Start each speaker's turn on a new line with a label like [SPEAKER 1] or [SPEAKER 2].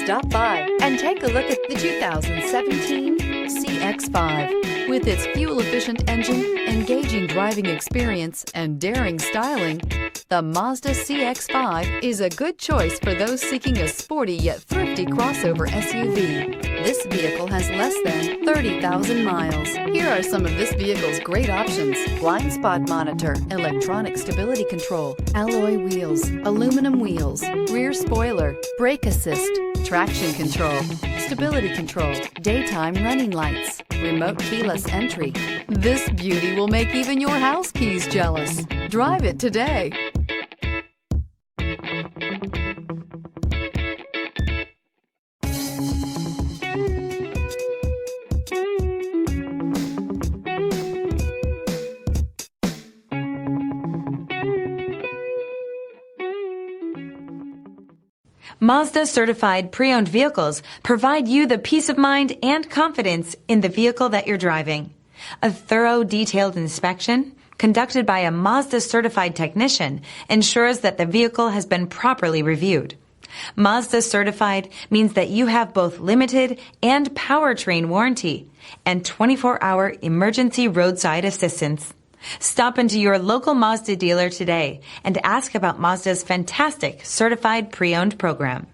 [SPEAKER 1] Stop by and take a look at the 2017 CX-5. With its fuel-efficient engine, engaging driving experience, and daring styling, the Mazda CX-5 is a good choice for those seeking a sporty yet thrifty crossover SUV. This vehicle has less than 30,000 miles. Here are some of this vehicle's great options: blind spot monitor, electronic stability control, alloy wheels, aluminum wheels, rear spoiler, brake assist, traction control, stability control, daytime running lights, remote keyless entry. This beauty will make even your house keys jealous. Drive it today.
[SPEAKER 2] Mazda Certified Pre-Owned vehicles provide you the peace of mind and confidence in the vehicle that you're driving. A thorough, detailed inspection conducted by a Mazda Certified technician ensures that the vehicle has been properly reviewed. Mazda Certified means that you have both limited and Powertrain Warranty and 24-hour emergency roadside assistance. Stop into your local Mazda dealer today and ask about Mazda's fantastic Certified Pre-Owned program.